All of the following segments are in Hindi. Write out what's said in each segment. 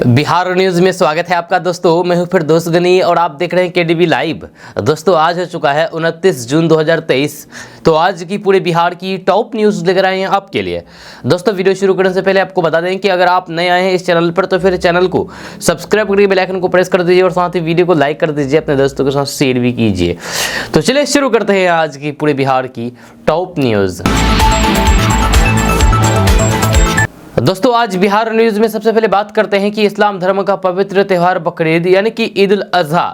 बिहार न्यूज में स्वागत है आपका दोस्तों। मैं हूं फिर दोस्त गनी और आप देख रहे हैं केडीवी लाइव। दोस्तों आज हो चुका है 29 जून 2023। तो आज की पूरे बिहार की टॉप न्यूज लेकर आए हैं आपके लिए। दोस्तों वीडियो शुरू करने से पहले आपको बता दें कि अगर आप नए आए हैं इस चैनल पर तो फिर चैनल को सब्सक्राइब करके बेल आइकन को प्रेस कर दीजिए और साथ ही वीडियो को लाइक कर दीजिए, अपने दोस्तों के साथ शेयर भी कीजिए। तो चलिए शुरू करते हैं आज की पूरे बिहार की टॉप न्यूज। दोस्तों आज बिहार न्यूज में सबसे पहले बात करते हैं कि इस्लाम धर्म का पवित्र त्यौहार बकरीद यानी कि ईद उल अजहा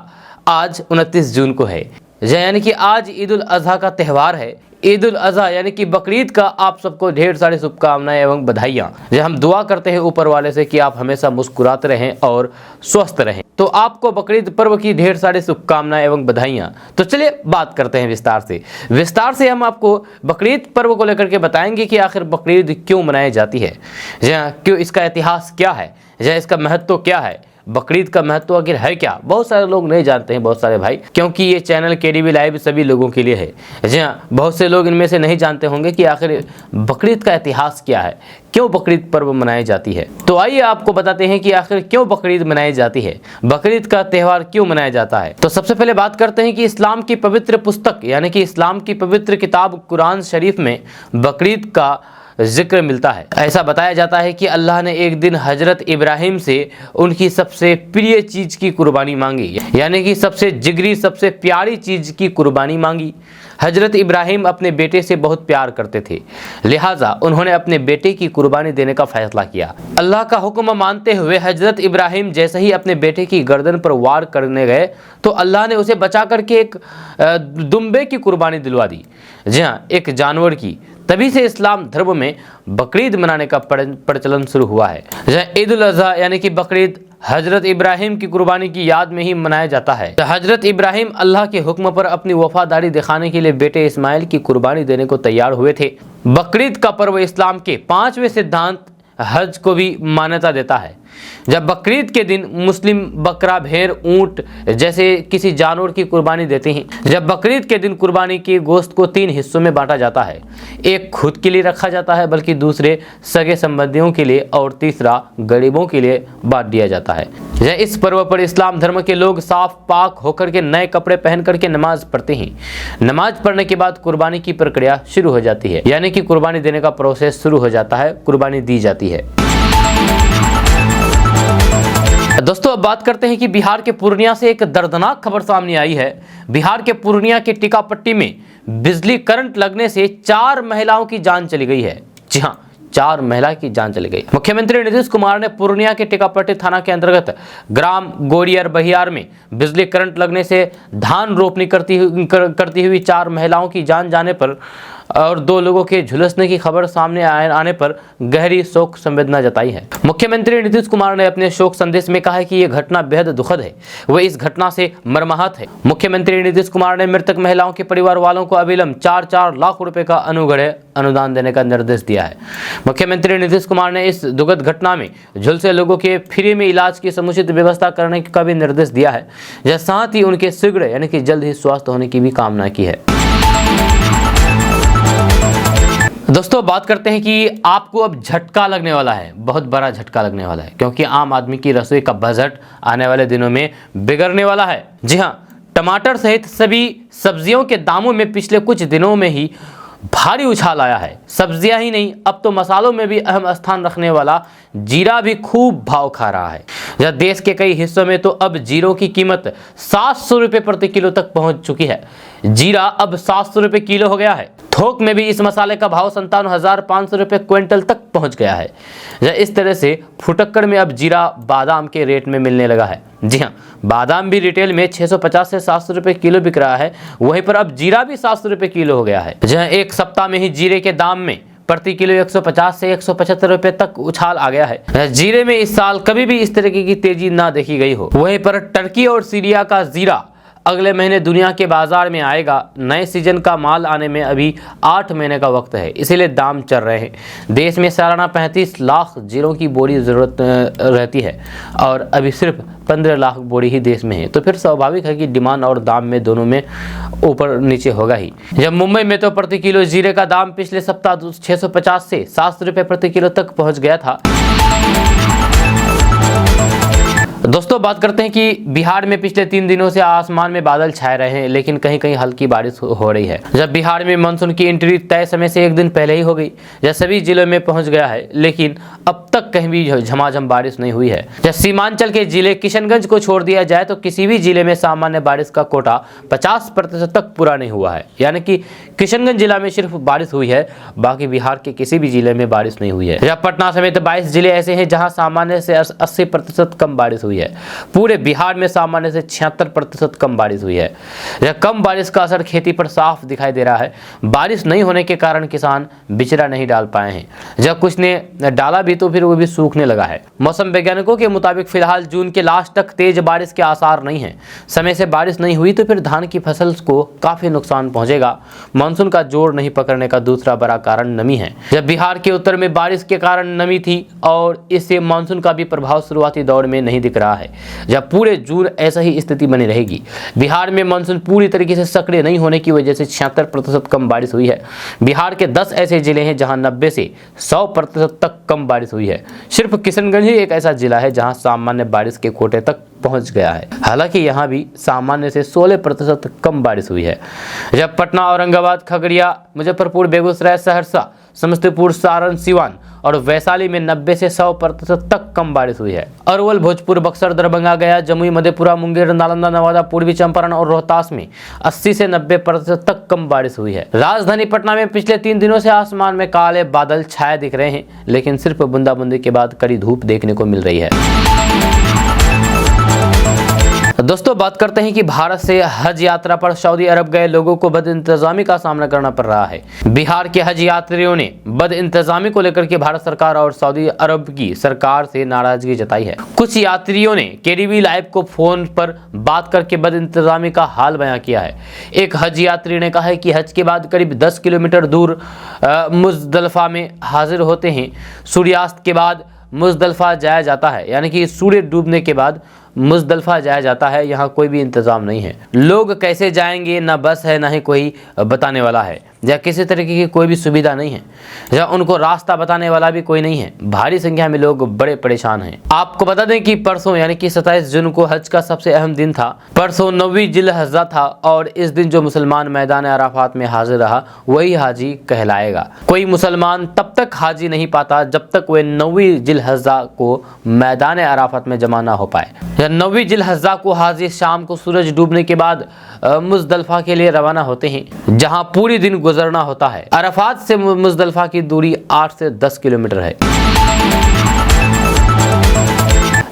आज 29 जून को है। यानी कि आज ईद उल अजहा का त्यौहार है। ईद उल अजहा यानी कि बकरीद का आप सबको ढेर सारी शुभकामनाएं एवं बधाइयाँ। हम दुआ करते हैं ऊपर वाले से कि आप हमेशा मुस्कुराते रहें और स्वस्थ रहें। तो आपको बकरीद पर्व की ढेर सारी शुभकामनाएं एवं बधाइयाँ। तो चलिए बात करते हैं विस्तार से हम आपको बकरीद पर्व को लेकर के बताएंगे कि आखिर बकरीद क्यों मनाई जाती है, क्यों, इसका इतिहास क्या है, इसका महत्व क्या है, बकरीद का महत्व आखिर है क्या। बहुत सारे लोग नहीं जानते हैं, बहुत सारे भाई, क्योंकि ये चैनल केडीवी लाइव सभी लोगों के लिए है। जी हाँ, बहुत से लोग इनमें से नहीं जानते होंगे कि आखिर बकरीद का इतिहास क्या है, क्यों बकरीद पर्व मनाई जाती है। तो आइए आपको बताते हैं कि आखिर क्यों बकरीद मनाई जाती है, बकरीद का त्यौहार क्यों मनाया जाता है। तो सबसे पहले बात करते हैं कि इस्लाम की पवित्र पुस्तक यानी कि इस्लाम की पवित्र किताब कुरान शरीफ में बकरीद का जिक्र मिलता है। ऐसा बताया जाता है कि अल्लाह ने एक दिन हजरत इब्राहिम से उनकी सबसे प्रिय चीज की कुर्बानी मांगी, यानी कि सबसे जिगरी सबसे प्यारी चीज की कुर्बानी मांगी। हजरत इब्राहिम अपने बेटे से बहुत प्यार करते थे, लिहाजा उन्होंने अपने बेटे की कुर्बानी देने का फैसला किया। अल्लाह का हुक्म मानते हुए हजरत इब्राहिम जैसे ही अपने बेटे की गर्दन पर वार करने गए तो अल्लाह ने उसे बचा करके एक दुम्बे की कुर्बानी दिलवा दी। जी हाँ, एक जानवर की। तभी से इस्लाम धर्म में बकरीद मनाने का प्रचलन शुरू हुआ है। ईद उल अजहा यानी कि बकरीद हजरत इब्राहिम की कुर्बानी की याद में ही मनाया जाता है। हजरत इब्राहिम अल्लाह के हुक्म पर अपनी वफादारी दिखाने के लिए बेटे इस्माइल की कुर्बानी देने को तैयार हुए थे। बकरीद का पर्व इस्लाम के 5वें सिद्धांत हज को भी मान्यता देता है। जब बकरीद के दिन मुस्लिम बकरा, भेड़, ऊंट जैसे किसी जानवर की कुर्बानी देते हैं। जब बकरीद के दिन कुर्बानी के गोश्त को 3 हिस्सों में बांटा जाता है। एक खुद के लिए रखा जाता है, बल्कि दूसरे सगे संबंधियों के लिए और तीसरा गरीबों के लिए बांट दिया जाता है। इस पर्व पर इस्लाम धर्म के लोग साफ पाक होकर के नए कपड़े पहन करके नमाज पढ़ते हैं। नमाज पढ़ने के बाद कुर्बानी की प्रक्रिया शुरू हो जाती है, यानी कि कुर्बानी देने का प्रोसेस शुरू हो जाता है, कुर्बानी दी जाती है। दोस्तों अब बात करते हैं कि बिहार के पूर्णिया से एक दर्दनाक खबर सामने आई है। बिहार के पूर्णिया के टीकापट्टी में बिजली करंट लगने से 4 महिलाओं की जान चली गई है। जी हाँ, 4 महिला की जान चली गई। मुख्यमंत्री नीतीश कुमार ने पूर्णिया के टीकापट्टी थाना के अंतर्गत ग्राम गोरियर बहियार में बिजली करंट लगने से धान रोपनी करती हुई 4 महिलाओं की जान जाने पर और 2 लोगों के झुलसने की खबर सामने आने पर गहरी शोक संवेदना जताई है। मुख्यमंत्री नीतीश कुमार ने अपने शोक संदेश में कहा है कि यह घटना बेहद दुखद है, वह इस घटना से मर्माहत है। मुख्यमंत्री नीतीश कुमार ने मृतक महिलाओं के परिवार वालों को अविलंब 4-4 लाख रुपए का अनुदान देने का निर्देश दिया है। मुख्यमंत्री नीतीश कुमार ने इस दुखद घटना में झुलसे लोगों के फ्री में इलाज की समुचित व्यवस्था करने का भी निर्देश दिया है। साथ ही उनके शीघ्र यानी कि जल्द ही स्वस्थ होने की भी कामना की है। दोस्तों बात करते हैं कि आपको अब झटका लगने वाला है, बहुत बड़ा झटका लगने वाला है, क्योंकि आम आदमी की रसोई का बजट आने वाले दिनों में बिगड़ने वाला है। जी हाँ, टमाटर सहित सभी सब्जियों के दामों में पिछले कुछ दिनों में ही भारी उछाल आया है। सब्जियां ही नहीं, अब तो मसालों में भी अहम स्थान रखने वाला जीरा भी खूब भाव खा रहा है। देश के कई हिस्सों में तो अब जीरों की कीमत 700 रुपये प्रति किलो तक पहुंच चुकी है। जीरा अब 700 रुपये किलो हो गया है। थोक में भी इस मसाले का भाव 57,500 रुपये क्विंटल तक पहुंच गया है। इस तरह से फुटक्कड़ में अब जीरा बादाम के रेट में मिलने लगा है। जी हाँ, बादाम भी रिटेल में 650 से 700 रुपये किलो बिक रहा है, वहीं पर अब जीरा भी 700 रुपये किलो हो गया है। जहाँ एक सप्ताह में ही जीरे के दाम में प्रति किलो 150 से 175 रुपये तक उछाल आ गया है। जीरे में इस साल कभी भी इस तरीके की तेजी ना देखी गई हो। वहीं पर टर्की और सीरिया का जीरा अगले महीने दुनिया के बाजार में आएगा। नए सीजन का माल आने में अभी 8 महीने का वक्त है, इसीलिए दाम चल रहे हैं। देश में सालाना 35 लाख जीरों की बोरी ज़रूरत रहती है और अभी सिर्फ 15 लाख बोरी ही देश में है, तो फिर स्वाभाविक है कि डिमांड और दाम में दोनों में ऊपर नीचे होगा ही। जब मुंबई में तो प्रति किलो जीरे का दाम पिछले सप्ताह 650 से 700 रुपये प्रति किलो तक पहुँच गया था। दोस्तों बात करते हैं कि बिहार में पिछले 3 दिनों से आसमान में बादल छाए रहे हैं, लेकिन कहीं कहीं हल्की बारिश हो रही है। जब बिहार में मानसून की एंट्री तय समय से 1 दिन पहले ही हो गई, जब सभी जिलों में पहुंच गया है, लेकिन अब तक कहीं भी झमाझम बारिश नहीं हुई है। जब सीमांचल के जिले किशनगंज को छोड़ दिया जाए तो किसी भी जिले में सामान्य बारिश का कोटा 50% तक पूरा नहीं हुआ है। यानी कि किशनगंज जिला में सिर्फ बारिश हुई है, बाकी बिहार के किसी भी जिले में बारिश नहीं हुई है। जब पटना समेत 22 जिले ऐसे हैं जहाँ सामान्य से 80% कम बारिश हुई है। पूरे बिहार में सामान्य से 76% कम बारिश हुई है। यह कम बारिश का असर खेती पर साफ दिखाई दे रहा है। बारिश नहीं होने के कारण किसान बिचड़ा नहीं डाल पाए हैं। जब कुछ ने डाला भी तो फिर वो भी सूखने लगा है। मौसम वैज्ञानिकों के मुताबिक फिलहाल जून के लास्ट तक तेज बारिश के आसार नहीं है। समय से बारिश नहीं हुई तो फिर धान की फसल को काफी नुकसान पहुंचेगा। मानसून का जोर नहीं पकड़ने का दूसरा बड़ा कारण नमी है। जब बिहार के उत्तर में बारिश के कारण नमी थी और इससे मानसून का भी प्रभाव शुरुआती दौर में नहीं दिख रहा है। जब पूरे जून ऐसा ही स्थिति बनी रहेगी। बिहार में मानसून पूरी तरीके से सक्रिय नहीं होने की वजह से 76% कम बारिश हुई है। बिहार के 10 ऐसे जिले हैं जहां 90 से 100% तक कम बारिश हुई है। सिर्फ किशनगंज ही एक ऐसा जिला है जहां सामान्य बारिश के कोटे तक पहुंच गया है। हालांकि यहां भी सामान्य से 16% कम बारिश हुई है। जब पटना, औरंगाबाद, खगड़िया, मुजफ्फरपुर, बेगूसराय, सहरसा, समस्तीपुर, सारण, सिवान और वैशाली में 90 से 100% तक कम बारिश हुई है। अरवल, भोजपुर, बक्सर, दरभंगा, गया, जमुई, मधेपुरा, मुंगेर, नालंदा, नवादा, पूर्वी चंपारण और रोहतास में 80 से 90% तक कम बारिश हुई है। राजधानी पटना में पिछले 3 दिनों से आसमान में काले बादल छाए दिख रहे हैं, लेकिन सिर्फ बूंदाबांदी के बाद कड़ी धूप देखने को मिल रही है। दोस्तों बात करते हैं कि भारत से हज यात्रा पर सऊदी अरब गए लोगों को बदइंतजामी का सामना करना पड़ रहा है। बिहार के हज यात्रियों ने बदइंतजामी को लेकर के भारत सरकार और सऊदी अरब की सरकार से नाराजगी जताई है। कुछ यात्रियों ने केडीवी लाइव को फोन पर बात करके बदइंतजामी का हाल बयां किया है। एक हज यात्री ने कहा है कि हज के बाद करीब 10 किलोमीटर दूर मुजदलफा में हाजिर होते हैं। सूर्यास्त के बाद मुजदलफा जाया जाता है, यानी कि सूर्य डूबने के बाद मुजदलफा जाया जाता है। यहाँ कोई भी इंतजाम नहीं है। लोग कैसे जाएंगे, ना बस है ना ही कोई बताने वाला है, या किसी तरीके की कोई भी सुविधा नहीं है, या उनको रास्ता बताने वाला भी कोई नहीं है। भारी संख्या में लोग बड़े परेशान हैं। आपको बता दें कि परसों यानी कि 27 जून को हज का सबसे अहम दिन था। परसों 9वीं जिलहज्जा था और इस दिन जो मुसलमान मैदान अराफात में हाजिर रहा वही हाजी कहलाएगा। कोई मुसलमान तब तक हाजी नहीं पाता जब तक वह 9वीं जिलहज्जा को मैदान अराफात में जमा ना हो पाए। 9वीं जिलहज्जा को हाजी शाम को सूरज डूबने के बाद मुजदलफा के लिए रवाना होते हैं, जहां पूरी दिन गुजरना होता है। अराफात से मुजदलफा की दूरी 8 से 10 किलोमीटर है।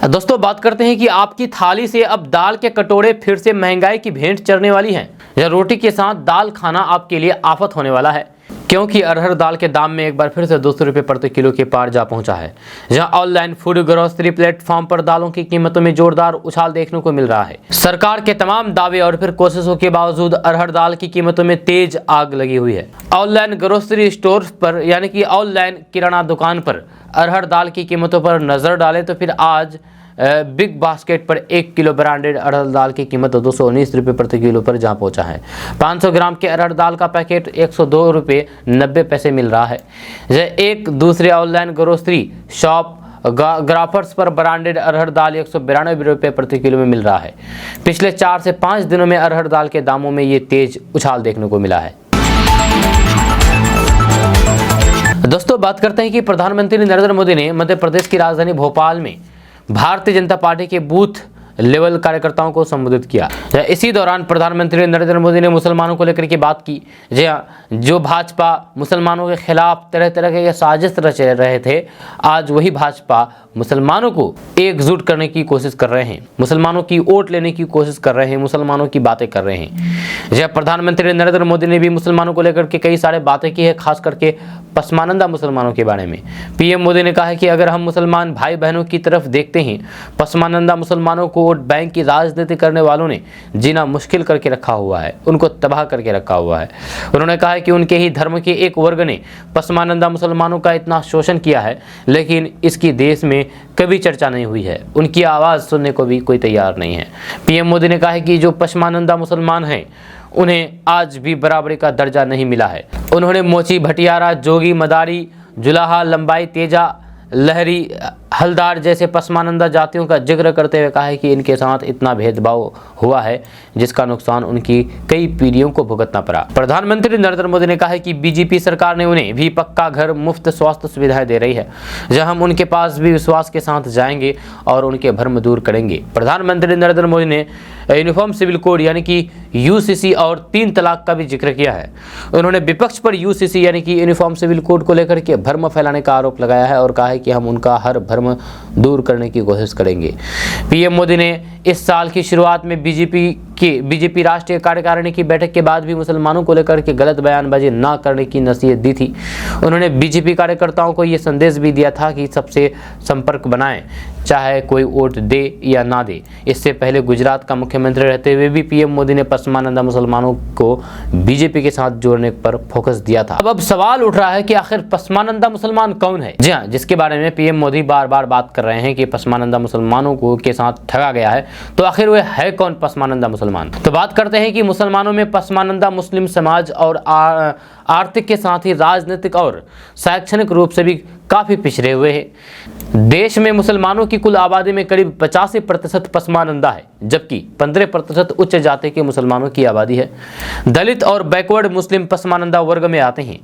दोस्तों बात करते हैं कि आपकी थाली से अब दाल के कटोरे फिर से महंगाई की भेंट चढ़ने वाली हैं। या रोटी के साथ दाल खाना आपके लिए आफत होने वाला है, क्योंकि अरहर दाल के दाम में एक बार फिर से 200 रुपये प्रति किलो के पार जा पहुंचा है। जहां ऑनलाइन फूड ग्रोसरी प्लेटफॉर्म पर दालों की कीमतों में जोरदार उछाल देखने को मिल रहा है। सरकार के तमाम दावे और फिर कोशिशों के बावजूद अरहर दाल की कीमतों में तेज आग लगी हुई है। ऑनलाइन ग्रोसरी स्टोर पर यानी कि ऑनलाइन किराना दुकान पर अरहर दाल की कीमतों पर नजर डालें तो फिर आज बिग बास्केट पर 1 किलो ब्रांडेड अरहर दाल की कीमत 219 रुपये प्रति किलो पर जहां पहुंचा है। 500 ग्राम के अरहर दाल का पैकेट 102 रुपये 90 पैसे मिल रहा है। एक दूसरे ऑनलाइन ग्रोसरी शॉप ग्राफर्स पर ब्रांडेड अरहर दाल 192 रुपये प्रति किलो में मिल रहा है। पिछले 4 से 5 दिनों में अरहर दाल के दामों में ये तेज उछाल देखने को मिला है। दोस्तों बात करते हैं कि प्रधानमंत्री नरेंद्र मोदी ने मध्य प्रदेश की राजधानी भोपाल में भारतीय जनता पार्टी के बूथ लेवल कार्यकर्ताओं को संबोधित किया। इसी दौरान प्रधानमंत्री नरेंद्र मोदी ने मुसलमानों को लेकर के बात की। जो भाजपा मुसलमानों के खिलाफ तरह तरह के साजिश रच रहे थे, आज वही भाजपा मुसलमानों को एकजुट करने की कोशिश कर रहे हैं, मुसलमानों की वोट लेने की कोशिश कर रहे हैं, मुसलमानों की बातें कर रहे हैं। प्रधानमंत्री नरेंद्र मोदी ने भी मुसलमानों को लेकर के कई सारे बातें की है, खास करके पसमानंदा मुसलमानों के बारे में। पीएम मोदी ने कहा है कि अगर हम मुसलमान भाई बहनों की तरफ देखते हैं, पसमानंदा मुसलमानों को वोट बैंक की राजनीति करने वालों ने जीना मुश्किल करके रखा हुआ है, उनको तबाह करके रखा हुआ है। उन्होंने कहा है कि उनके ही धर्म के एक वर्ग ने पसमानंदा मुसलमानों का इतना शोषण किया है, लेकिन इसकी देश में कभी चर्चा नहीं हुई है, उनकी आवाज़ सुनने को भी कोई तैयार नहीं है। पीएम मोदी ने कहा है कि जो पसमानंदा मुसलमान हैं उन्हें आज भी बराबरी का दर्जा नहीं मिला है। उन्होंने मोची, भटियारा, जोगी, मदारी, जुलाहा, लंबाई, तेजा, लहरी, हलदार जैसे पसमानंदा जातियों का जिक्र करते हुए कहा है कि इनके साथ इतना भेदभाव हुआ है जिसका नुकसान उनकी कई पीढ़ियों को भुगतना पड़ा। प्रधानमंत्री नरेंद्र मोदी ने कहा है कि बीजेपी सरकार ने उन्हें भी पक्का घर, मुफ्त स्वास्थ्य सुविधाएं दे रही है, जहां हम उनके पास भी विश्वास के साथ जाएंगे और उनके भ्रम दूर करेंगे। प्रधानमंत्री नरेंद्र मोदी ने यूनिफॉर्म सिविल कोड यानी कि यूसीसी और 3 तलाक का भी जिक्र किया है। उन्होंने विपक्ष पर यूसीसी यानी कि यूनिफॉर्म सिविल कोड को लेकर के भ्रम फैलाने का आरोप लगाया है और कहा है कि हम उनका हर भ्रम दूर करने की कोशिश करेंगे। पीएम मोदी ने इस साल की शुरुआत में बीजेपी राष्ट्रीय कार्यकारिणी की बैठक के बाद भी मुसलमानों को लेकर के गलत बयानबाजी न करने की नसीहत दी थी। उन्होंने बीजेपी कार्यकर्ताओं को यह संदेश भी दिया था कि सबसे संपर्क बनाएं, चाहे कोई वोट दे या ना दे। इससे पहले गुजरात का मुख्यमंत्री रहते हुए भी पीएम मोदी ने पसमानंदा मुसलमानों को बीजेपी के साथ जोड़ने पर फोकस दिया था। अब सवाल उठ रहा है कि आखिर पसमानंदा मुसलमान कौन है? जी हाँ, जिसके बारे में पीएम मोदी बार बार बात कर रहे हैं कि पसमानंदा मुसलमानों को के साथ ठगा गया है, तो आखिर वह है कौन पसमानंदा मुसलमान? तो बात करते हैं कि मुसलमानों में पसमानंदा मुस्लिम समाज और आर्थिक के साथ ही राजनीतिक और शैक्षणिक रूप से भी काफी पिछड़े हुए हैं। देश में मुसलमानों की कुल आबादी में करीब 85% पसमानंदा है, जबकि 15% उच्च जाति के मुसलमानों की आबादी है। दलित और बैकवर्ड मुस्लिम पसमानंदा वर्ग में आते हैं।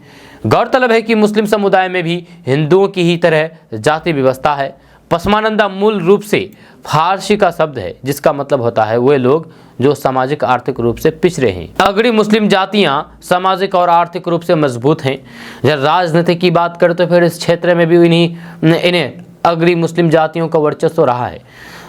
गौरतलब है कि मुस्लिम समुदाय में भी हिंदुओं की ही तरह जाति व्यवस्था है। पसमानंदा मूल रूप से फारसी का शब्द है, जिसका मतलब होता है वे लोग जो सामाजिक आर्थिक रूप से पिछड़े हैं। अगड़ी मुस्लिम जातियां सामाजिक और आर्थिक रूप से मजबूत हैं। जब राजनीति की बात करें तो फिर इस क्षेत्र में भी इन्हें अगड़ी मुस्लिम जातियों का वर्चस्व रहा है,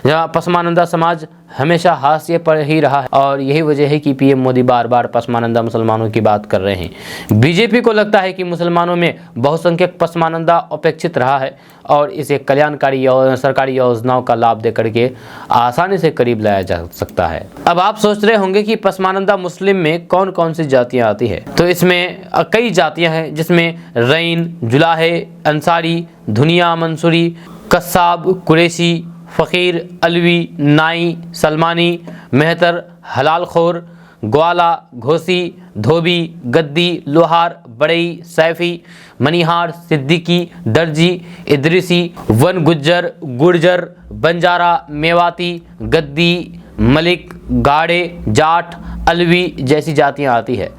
जहाँ पसमानंदा समाज हमेशा हाशिए पर ही रहा है और यही वजह है कि पीएम मोदी बार बार पसमानंदा मुसलमानों की बात कर रहे हैं। बीजेपी को लगता है कि मुसलमानों में बहुसंख्यक पसमानंदा उपेक्षित रहा है और इसे कल्याणकारी सरकारी योजनाओं का लाभ देकर के आसानी से करीब लाया जा सकता है। अब आप सोच रहे होंगे कि पसमानंदा मुस्लिम में कौन कौन सी जातियाँ आती है, तो इसमें कई जातियाँ हैं, जिसमें रईन, जुलाहे, अंसारी, धुनिया, मंसूरी, कस्साब, कुरैशी, फ़कीर, अलवी, नाई, सलमानी, मेहतर, हलालखोर, ग्वाला, घोसी, धोबी, गद्दी, लोहार, बड़ई, सैफी, मनिहार, सिद्दीकी, दर्जी, इदरीसी, वन गुज्जर, गुर्जर, बंजारा, मेवाती, गद्दी, मलिक, गाड़े, जाट, अलवी जैसी जातियां आती है।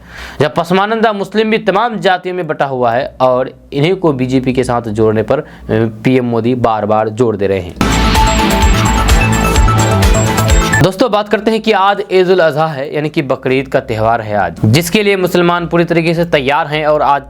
जब पसमानंदा मुस्लिम भी तमाम जातियों में बटा हुआ है और इन्हीं को बीजेपी के साथ जोड़ने पर पीएम मोदी बार बार जोर दे रहे हैं। दोस्तों, बात करते हैं कि आज ईद उल अज़हा है, यानी कि बकरीद का त्यौहार है आज, जिसके लिए मुसलमान पूरी तरीके से तैयार हैं और आज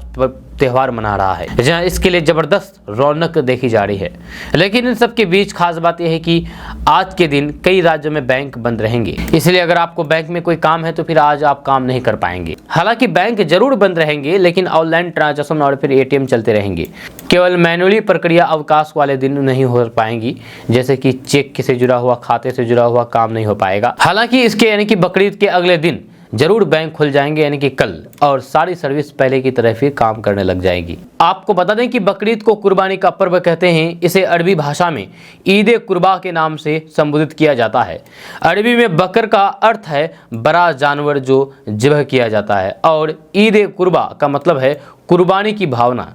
त्यौहार मना रहा है, जहां इसके लिए जबरदस्त रौनक देखी जा रही है। लेकिन इन सब के बीच खास बात यह है कि आज के दिन कई राज्यों में बैंक बंद रहेंगे, इसलिए अगर आपको बैंक में कोई काम है तो फिर आज आप काम नहीं कर पाएंगे। हालांकि बैंक जरूर बंद रहेंगे, लेकिन ऑनलाइन ट्रांजैक्शन और फिर एटीएम चलते रहेंगे। केवल मैनुअली प्रक्रिया अवकाश वाले दिन नहीं हो पाएंगी, जैसे कि चेक से जुड़ा हुआ, खाते से जुड़ा हुआ काम नहीं हो पाएगा। हालांकि इसके यानी कि बकरीद के अगले दिन जरूर बैंक खुल जाएंगे, यानी कि कल, और सारी सर्विस पहले की तरह फिर काम करने लग जाएगी। आपको बता दें कि बकरीद को कुर्बानी का पर्व कहते हैं। इसे अरबी भाषा में ईद कुर्बा के नाम से संबोधित किया जाता है। अरबी में बकर का अर्थ है बड़ा जानवर जो ज़िबह किया जाता है, और ईद कुर्बा का मतलब है कुर्बानी की भावना।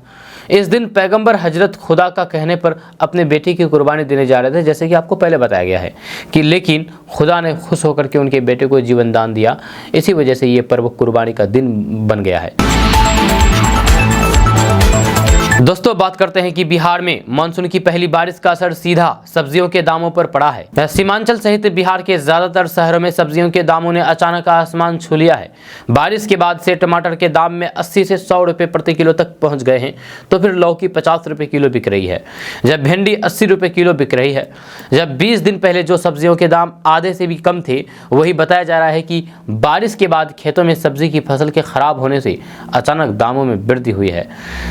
इस दिन पैगंबर हजरत खुदा का कहने पर अपने बेटे की कुर्बानी देने जा रहे थे, जैसे कि आपको पहले बताया गया है कि लेकिन खुदा ने खुश होकर के उनके बेटे को जीवन दान दिया। इसी वजह से ये पर्व कुर्बानी का दिन बन गया है। दोस्तों, बात करते हैं कि बिहार में मानसून की पहली बारिश का असर सीधा सब्जियों के दामों पर पड़ा है। सीमांचल सहित बिहार के ज्यादातर शहरों में सब्जियों के दामों ने अचानक आसमान छू लिया है। बारिश के बाद से टमाटर के दाम में 80 से 100 रुपए प्रति किलो तक पहुंच गए हैं, तो फिर लौकी 50 रुपए किलो बिक रही है, जब भिंडी 80 रुपए किलो बिक रही है। जब 20 दिन पहले जो सब्जियों के दाम आधे से भी कम थे, वही बताया जा रहा है कि बारिश के बाद खेतों में सब्जी की फसल के खराब होने से अचानक दामों में वृद्धि हुई है।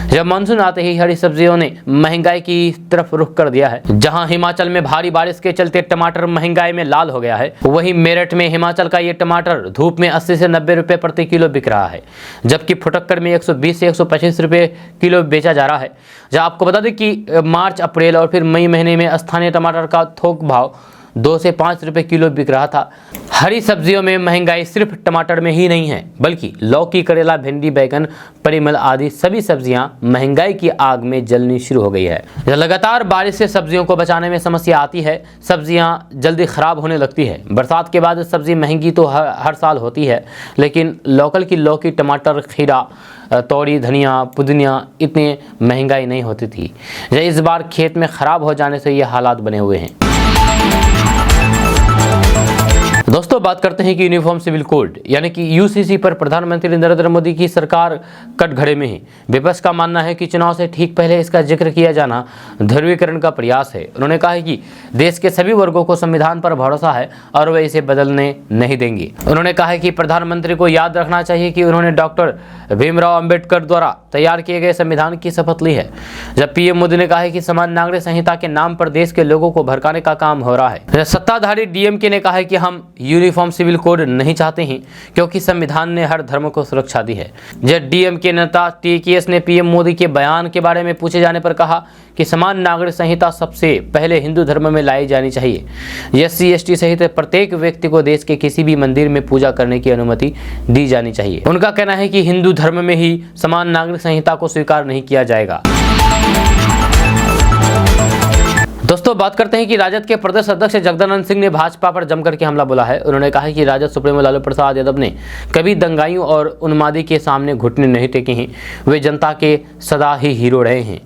जब मानसून ही हरी सब्जियों ने महंगाई की तरफ रुख कर दिया है। जहां हिमाचल में भारी बारिश के चलते टमाटर महंगाई में लाल हो गया है, वहीं मेरठ में हिमाचल का ये टमाटर धूप में 80 से 90 रुपए प्रति किलो बिक रहा है, जबकि फुटक्कर में 120 से 125 रुपए किलो बेचा जा रहा है। जहां आपको बता दें कि मार्च, अप्रैल और फिर मई महीने में स्थानीय टमाटर का थोक भाव 2 से 5 रुपए किलो बिक रहा था। हरी सब्जियों में महंगाई सिर्फ टमाटर में ही नहीं है, बल्कि लौकी, करेला, भिंडी, बैगन, परिमल आदि सभी सब्जियां महंगाई की आग में जलनी शुरू हो गई है। लगातार बारिश से सब्जियों को बचाने में समस्या आती है, सब्जियां जल्दी खराब होने लगती है। बरसात के बाद सब्जी महंगी तो हर साल होती है, लेकिन लोकल की लौकी, टमाटर, खीरा, तोरी, धनिया, पुदीना इतनी महंगाई नहीं होती थी। इस बार खेत में खराब हो जाने से ये हालात बने हुए हैं। दोस्तों, बात करते हैं कि यूनिफॉर्म सिविल कोड यानी कि यूसीसी पर प्रधानमंत्री नरेंद्र मोदी की सरकार कटघरे में है। विपक्ष का मानना है कि चुनाव से ठीक पहले इसका जिक्र किया जाना ध्रुवीकरण का प्रयास है। उन्होंने कहा है कि देश के सभी वर्गों को संविधान पर भरोसा है और वे इसे बदलने नहीं देंगे। उन्होंने कहा है कि प्रधानमंत्री को याद रखना चाहिए कि उन्होंने डॉक्टर भीमराव अंबेडकर द्वारा तैयार किए गए संविधान की शपथ ली है। जब पीएम मोदी ने कहा है कि समान नागरिक संहिता के नाम पर देश के लोगों को भड़काने का काम हो रहा है। सत्ताधारी डीएमके ने कहा है कि हम यूनिफॉर्म सिविल कोड नहीं चाहते हैं, क्योंकि संविधान ने हर धर्म को सुरक्षा दी है। जब डीएमके नेता टीकेएस ने पीएम मोदी के बयान के बारे में पूछे जाने पर कहा कि समान नागरिक संहिता सबसे पहले हिंदू धर्म में लाई जानी चाहिए। एससी एसटी सहित प्रत्येक व्यक्ति को देश के किसी भी मंदिर में पूजा करने की अनुमति दी जानी चाहिए। उनका कहना है कि हिंदू धर्म में ही समान नागरिक संहिता को स्वीकार नहीं किया जाएगा। दोस्तों, बात करते हैं कि राजद के प्रदेश अध्यक्ष जगदानंद सिंह ने भाजपा पर जमकर के हमला बोला है। उन्होंने कहा है कि राजद सुप्रीमो लालू प्रसाद यादव ने कभी दंगाइयों और उन्मादी के सामने घुटने नहीं टेके हैं। वे जनता के सदा ही हीरो रहे हैं।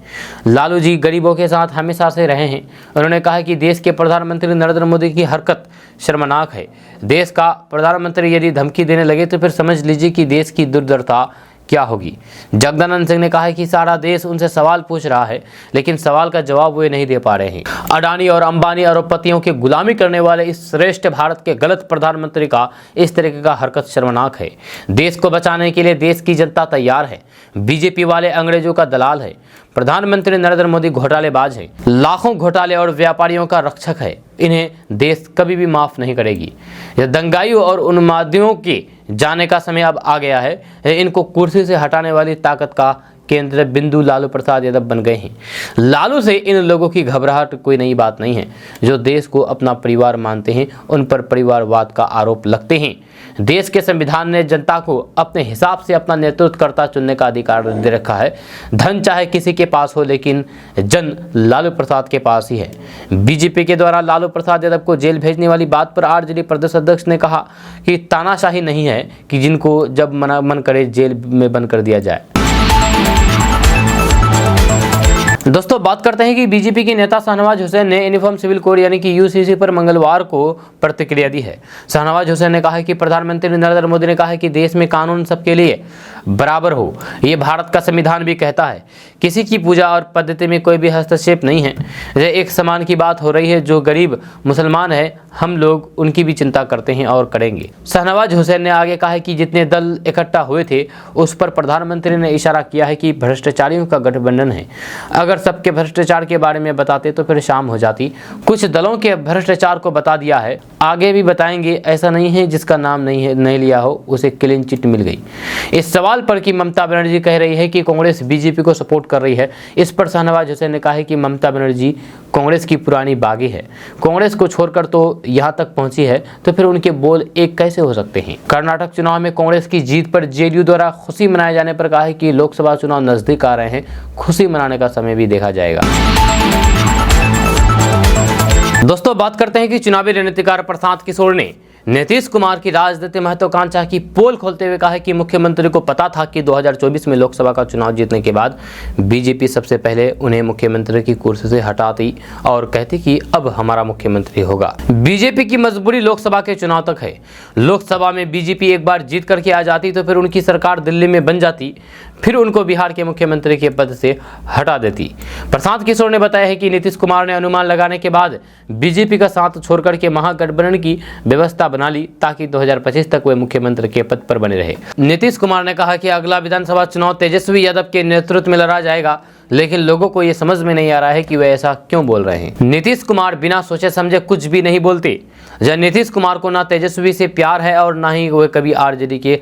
लालू जी गरीबों के साथ हमेशा से रहे हैं। उन्होंने कहा कि देश के प्रधानमंत्री नरेंद्र मोदी की हरकत शर्मनाक है। देश का प्रधानमंत्री यदि धमकी देने लगे तो फिर समझ लीजिए कि देश की दुर्दशा क्या होगी। जगदानंद सिंह ने कहा है कि सारा देश उनसे सवाल पूछ रहा है, लेकिन सवाल का जवाब वे नहीं दे पा रहे हैं। अडानी और अंबानी अरबपतियों की गुलामी करने वाले इस श्रेष्ठ भारत के गलत प्रधानमंत्री का इस तरीके का हरकत शर्मनाक है। देश को बचाने के लिए देश की जनता तैयार है। बीजेपी वाले अंग्रेजों का दलाल है। प्रधानमंत्री नरेंद्र मोदी घोटालेबाज है, लाखों घोटाले और व्यापारियों का रक्षक है। इन्हें देश कभी भी माफ नहीं करेगी। यह दंगाइयों और उन्मादियों के जाने का समय अब आ गया है। इनको कुर्सी से हटाने वाली ताकत का केंद्र बिंदु लालू प्रसाद यादव बन गए हैं। लालू से इन लोगों की घबराहट कोई नई बात नहीं है। जो देश को अपना परिवार मानते हैं उन पर परिवारवाद का आरोप लगते हैं। देश के संविधान ने जनता को अपने हिसाब से अपना नेतृत्वकर्ता चुनने का अधिकार दे रखा है। धन चाहे किसी के पास हो, लेकिन जन लालू प्रसाद के पास ही है। बीजेपी के द्वारा लालू प्रसाद यादव को जेल भेजने वाली बात पर आरजेडी प्रदेश अध्यक्ष ने कहा कि तानाशाही नहीं है कि जिनको जब मन करे जेल में बंद कर दिया जाए। दोस्तों, बात करते हैं कि बीजेपी के नेता शाहनवाज हुसैन ने यूनिफॉर्म सिविल कोड यानी कि यूसीसी पर मंगलवार को प्रतिक्रिया दी है। शाहनवाज हुसैन ने कहा है कि प्रधानमंत्री नरेंद्र मोदी ने कहा है कि देश में कानून सबके लिए बराबर हो। ये भारत का संविधान भी कहता है। किसी की पूजा और पद्धति में कोई भी हस्तक्षेप नहीं है। यह एक समान की बात हो रही है। जो गरीब मुसलमान है, हम लोग उनकी भी चिंता करते हैं और करेंगे। शाहनवाज हुसैन ने आगे कहा है कि जितने दल इकट्ठा हुए थे उस पर प्रधानमंत्री ने इशारा किया है कि भ्रष्टाचारियों का गठबंधन है। अगर सबके भ्रष्टाचार के बारे में बताते तो फिर शाम हो जाती। कुछ दलों के भ्रष्टाचार को बता दिया है, आगे भी बताएंगे। ऐसा नहीं है जिसका नाम नहीं लिया हो उसे क्लीन चिट मिल गई। इस सवाल पर कि ममता बनर्जी कह रही है कि कांग्रेस बीजेपी को सपोर्ट कर रही है, इस पर शाहनवाज हुसैन ने कहा है कि ममता बनर्जी कांग्रेस की पुरानी बागी है। कांग्रेस को छोड़कर तो यहाँ तक पहुंची है, तो फिर उनके बोल एक कैसे हो सकते हैं। कर्नाटक चुनाव में कांग्रेस की जीत पर जेडीयू द्वारा खुशी मनाए जाने पर कहा है कि लोकसभा चुनाव नजदीक आ रहे हैं, खुशी मनाने का समय भी देखा जाएगा। दोस्तों, बात करते हैं कि चुनावी रणनीतिकार प्रशांत किशोर ने नीतीश कुमार की राजनीतिक महत्वाकांक्षा की पोल खोलते हुए कहा है कि मुख्यमंत्री को पता था कि 2024 में लोकसभा का चुनाव जीतने के बाद बीजेपी सबसे पहले उन्हें मुख्यमंत्री की कुर्सी से हटाती और कहती कि अब हमारा मुख्यमंत्री होगा। बीजेपी की मजबूरी लोकसभा के चुनाव तक है। लोकसभा में बीजेपी एक बार जीत करके आ जाती तो फिर उनकी सरकार दिल्ली में बन जाती, फिर उनको बिहार के मुख्यमंत्री के पद से हटा देती। प्रशांत किशोर ने बताया है कि नीतीश कुमार ने अनुमान लगाने के बाद बीजेपी का साथ छोड़कर के महागठबंधन की व्यवस्था बना ली ताकि 2025 तक वे मुख्यमंत्री के पद पर बने रहे। नीतीश कुमार ने कहा कि अगला विधानसभा चुनाव तेजस्वी यादव के नेतृत्व में लड़ा जाएगा। लेकिन लोगों को ये समझ में नहीं आ रहा है कि वे ऐसा क्यों बोल रहे हैं। नीतीश कुमार बिना सोचे समझे कुछ भी नहीं बोलते। नीतीश कुमार को ना तेजस्वी से प्यार है और ना ही वे कभी आरजेडी के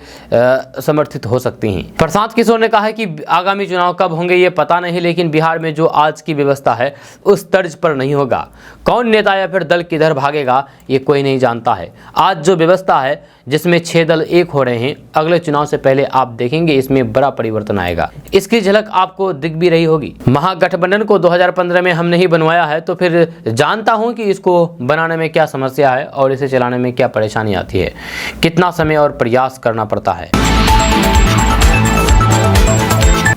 समर्थित हो सकती हैं। प्रशांत किशोर ने कहा है कि आगामी चुनाव कब होंगे ये पता नहीं, लेकिन बिहार में जो आज की व्यवस्था है उस तर्ज पर नहीं होगा। कौन नेता या फिर दल किधर भागेगा ये कोई नहीं जानता है। आज जो व्यवस्था है जिसमें 6 दल एक हो रहे हैं, अगले चुनाव से पहले आप देखेंगे इसमें बड़ा परिवर्तन आएगा। इसकी झलक आपको दिख भी रही होगी। महागठबंधन को 2015 में हमने ही बनवाया है, तो फिर जानता हूं कि इसको बनाने में क्या समस्या है और इसे चलाने में क्या परेशानी आती है, कितना समय और प्रयास करना पड़ता है।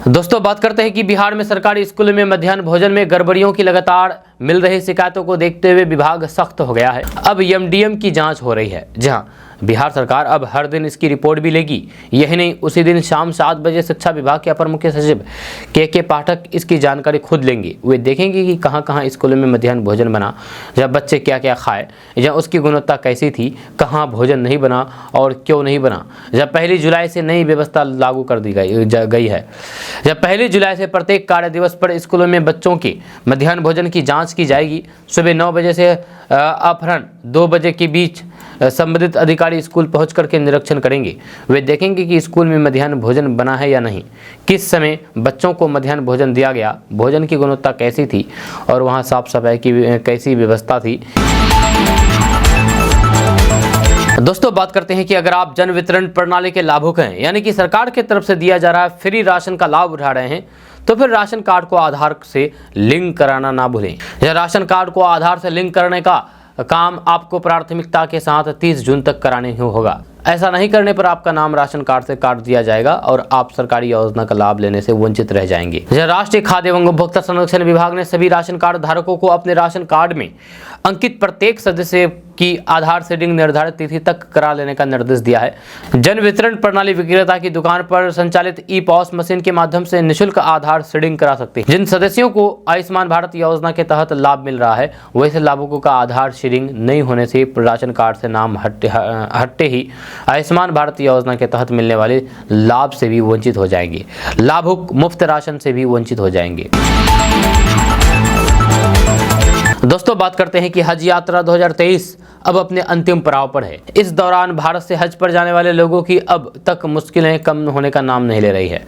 दोस्तों बात करते हैं कि बिहार में सरकारी स्कूलों में मध्याह्न भोजन में गड़बड़ियों की लगातार मिल रही शिकायतों को देखते हुए विभाग सख्त हो गया है। अब एमडीएम की जांच हो रही है। जहां बिहार सरकार अब हर दिन इसकी रिपोर्ट भी लेगी। यही नहीं, उसी दिन शाम 7 बजे शिक्षा विभाग के अपर मुख्य सचिव के पाठक इसकी जानकारी खुद लेंगे। वे देखेंगे कि कहां-कहां स्कूलों में मध्याह्न भोजन बना, जब बच्चे क्या-क्या खाए, या उसकी गुणवत्ता कैसी थी, कहां भोजन नहीं बना और क्यों नहीं बना। जब 1 जुलाई से नई व्यवस्था लागू कर दी गई है, जब 1 जुलाई से प्रत्येक कार्य दिवस पर स्कूलों में बच्चों के मध्याह्न भोजन की जाँच की जाएगी। सुबह 9 बजे से अपराह्न 2 बजे के बीच संबंधित अधिकारी स्कूल पहुंच करके निरीक्षण करेंगे। वे देखेंगे कि स्कूल में मध्याह्न भोजन बना है या नहीं, किस समय बच्चों को मध्याह्न भोजन दिया गया, भोजन की गुणवत्ता कैसी थी और वहां साफ सफाई की कैसी व्यवस्था थी। दोस्तों बात करते हैं कि अगर आप जन वितरण प्रणाली के लाभुक हैं, यानी कि सरकार की तरफ से दिया जा रहा है फ्री राशन का लाभ उठा रहे हैं, तो फिर राशन कार्ड को आधार से लिंक कराना ना भूलें। यह राशन कार्ड को आधार से लिंक करने का काम आपको प्राथमिकता के साथ 30 जून तक कराने होगा। ऐसा नहीं करने पर आपका नाम राशन कार्ड से काट दिया जाएगा और आप सरकारी योजना का लाभ लेने से वंचित रह जाएंगे। राष्ट्रीय खाद्य एवं उपभोक्ता संरक्षण विभाग ने सभी राशन कार्ड धारकों को अपने राशन कार्ड में अंकित प्रत्येक सदस्य की आधार सीडिंग निर्धारित तिथि तक करा लेने का निर्देश दिया है। जन वितरण प्रणाली विक्रेता की दुकान पर संचालित ई पॉस मशीन के माध्यम से निःशुल्क आधार सीडिंग करा सकते हैं। जिन सदस्यों को आयुष्मान भारत योजना के तहत लाभ मिल रहा है, वैसे लाभुकों का आधार सीडिंग नहीं होने से राशन कार्ड से नाम हटते ही आयुष्मान भारत योजना के तहत मिलने वाले लाभ से भी वंचित हो जाएंगे। लाभुक मुफ्त राशन से भी वंचित हो जाएंगे। दोस्तों बात करते हैं कि हज यात्रा 2023 अब अपने अंतिम पड़ाव पर है। इस दौरान भारत से हज पर जाने वाले लोगों की अब तक मुश्किलें कम होने का नाम नहीं ले रही है।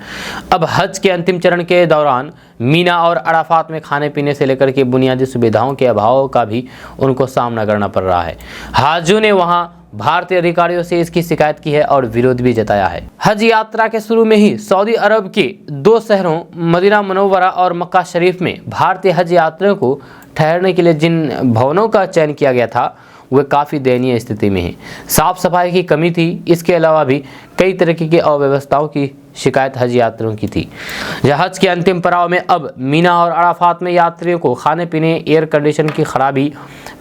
अब हज के अंतिम चरण के दौरान मीना और अराफात में खाने पीने से लेकर के बुनियादी सुविधाओं के अभाव का भी उनको सामना करना पड़ रहा है। हाजियों ने वहां भारतीय अधिकारियों से इसकी शिकायत की है और विरोध भी जताया है। हज यात्रा के शुरू में ही सऊदी अरब के 2 शहरों मदीना मुनव्वरा और मक्का शरीफ में भारतीय हज यात्रियों को ठहरने के लिए जिन भवनों का चयन किया गया था, वे काफ़ी दयनीय स्थिति में हैं। साफ सफाई की कमी थी। इसके अलावा भी कई तरह की अव्यवस्थाओं की शिकायत हज यात्रियों की थी। हज के अंतिम पड़ाव में अब मीना और अराफात में यात्रियों को खाने पीने, एयर कंडीशन की खराबी,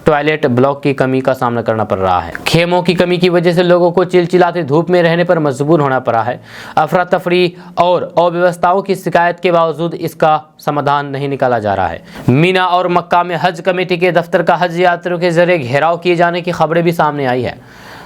टॉयलेट ब्लॉक की कमी का सामना करना पड़ रहा है। खेमों की कमी की वजह से लोगों को चिलचिलाते धूप में रहने पर मजबूर होना पड़ा है। अफरा तफरी और अव्यवस्थाओं की शिकायत के बावजूद इसका समाधान नहीं निकाला जा रहा है। मीना और मक्का में हज कमेटी के दफ्तर का हज यात्रियों के जरिए घेराव किए जाने की खबरें भी सामने आई है।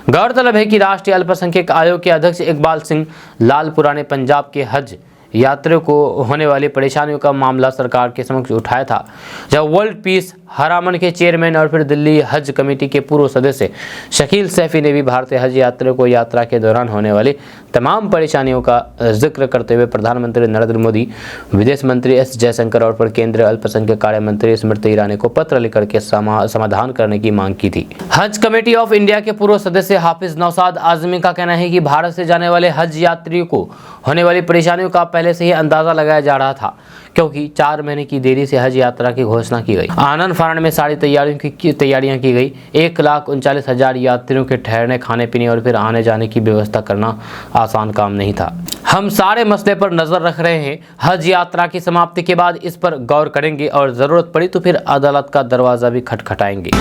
गौरतलब है कि राष्ट्रीय अल्पसंख्यक आयोग के अध्यक्ष इकबाल सिंह लालपुरा ने पंजाब के हज यात्रियों को होने वाली परेशानियों का मामला सरकार के समक्ष उठाया था, जब वर्ल्ड पीस हरामन के चेयरमैन और फिर दिल्ली हज कमेटी के पूर्व सदस्य शकील सैफी ने भी भारतीय हज यात्रियों को यात्रा के दौरान होने वाली तमाम परेशानियों का जिक्र करते हुए प्रधानमंत्री नरेंद्र मोदी, विदेश मंत्री एस जयशंकर और फिर केंद्रीय अल्पसंख्यक कार्य मंत्री स्मृति ईरानी को पत्र लिखकर के समाधान करने की मांग की थी। हज कमेटी ऑफ इंडिया के पूर्व सदस्य हाफिज नौशाद आजमी का कहना है कि भारत से जाने वाले हज यात्रियों को होने वाली परेशानियों का पहले से ही अंदाजा लगाया जा रहा था, क्योंकि 4 महीने की देरी से हज यात्रा की घोषणा की गई। आनंद फानन में सारी तैयारियां की गई। 1,39,000 यात्रियों के ठहरने, खाने पीने और फिर आने जाने की व्यवस्था करना आसान काम नहीं था। हम सारे मसले पर नजर रख रहे हैं। हज यात्रा की समाप्ति के बाद इस पर गौर करेंगे और जरूरत पड़ी तो फिर अदालत का दरवाजा भी खटखटाएंगे।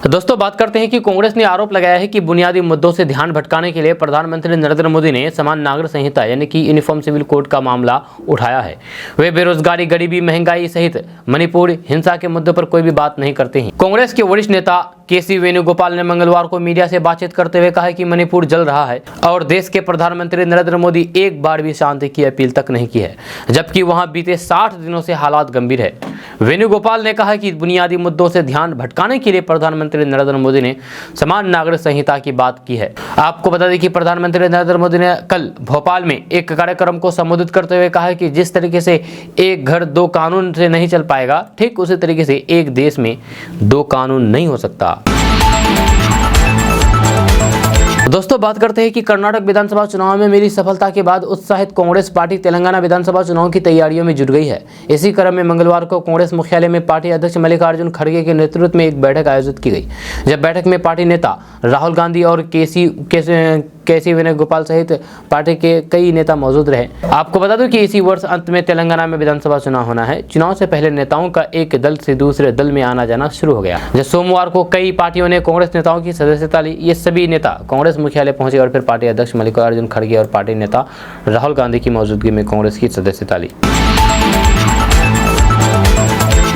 दोस्तों बात करते हैं कि कांग्रेस ने आरोप लगाया है कि बुनियादी मुद्दों से ध्यान भटकाने के लिए प्रधानमंत्री नरेंद्र मोदी ने समान नागरिक संहिता यानी कि यूनिफॉर्म सिविल कोड का मामला उठाया है। वे बेरोजगारी, गरीबी, महंगाई सहित मणिपुर हिंसा के मुद्दों पर कोई भी बात नहीं करते हैं। कांग्रेस के वरिष्ठ नेता केसी वेणुगोपाल ने मंगलवार को मीडिया से बातचीत करते हुए कहा कि मणिपुर जल रहा है और देश के प्रधानमंत्री नरेंद्र मोदी एक बार भी शांति की अपील तक नहीं की है, जबकि वहां बीते 60 दिनों से हालात गंभीर है। वेणुगोपाल ने कहा कि बुनियादी मुद्दों से ध्यान भटकाने के लिए प्रधानमंत्री नरेंद्र मोदी ने समान नागरिक संहिता की बात की है। आपको बता दें कि प्रधानमंत्री नरेंद्र मोदी ने कल भोपाल में एक कार्यक्रम को संबोधित करते हुए कहा कि जिस तरीके से एक घर दो कानून से नहीं चल पाएगा, ठीक उसी तरीके से एक देश में दो कानून नहीं हो सकता। दोस्तों बात करते हैं कि कर्नाटक विधानसभा चुनाव में मिली सफलता के बाद उत्साहित कांग्रेस पार्टी तेलंगाना विधानसभा चुनाव की तैयारियों में जुट गई है। इसी क्रम में मंगलवार को कांग्रेस मुख्यालय में पार्टी अध्यक्ष मल्लिकार्जुन खड़गे के नेतृत्व में एक बैठक आयोजित की गई। जब बैठक में पार्टी नेता राहुल गांधी और केसी वेणुगोपाल सहित पार्टी के कई नेता मौजूद रहे। आपको बता दूं कि इसी वर्ष अंत में तेलंगाना में विधानसभा चुनाव होना है। चुनाव से पहले नेताओं का एक दल से दूसरे दल में आना जाना शुरू हो गया। जब सोमवार को कई पार्टियों ने कांग्रेस नेताओं की सदस्यता ली। ये सभी नेता कांग्रेस मुख्यालय पहुंचे और फिर पार्टी अध्यक्ष मल्लिकार्जुन खड़गे और पार्टी नेता राहुल गांधी की मौजूदगी में कांग्रेस की सदस्यता ली।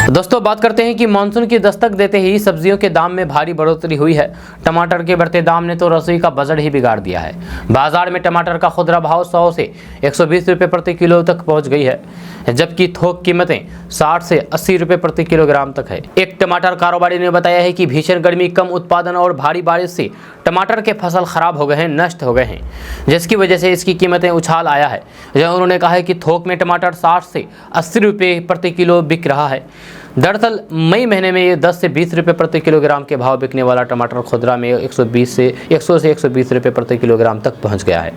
दोस्तों बात करते हैं कि मानसून की दस्तक देते ही सब्जियों के दाम में भारी बढ़ोतरी हुई है। टमाटर के बढ़ते दाम ने तो रसोई का बजट ही बिगाड़ दिया है। बाजार में टमाटर का खुदरा भाव 100 से 120 रुपये प्रति किलो तक पहुंच गई है, जबकि थोक कीमतें 60 से 80 रुपये प्रति किलोग्राम तक है। एक टमाटर कारोबारी ने बताया है कि भीषण गर्मी, कम उत्पादन और भारी बारिश से टमाटर के फसल खराब हो गए हैं, नष्ट हो गए हैं, जिसकी वजह से इसकी कीमतें उछाल आया है। उन्होंने कहा है कि थोक में टमाटर 60 से 80 रुपये प्रति किलो बिक रहा है। दरअसल मई महीने में ये 10 से 20 रुपये प्रति किलोग्राम के भाव बिकने वाला टमाटर खुदरा में 100 से 120 रुपये प्रति किलोग्राम तक पहुंच गया है।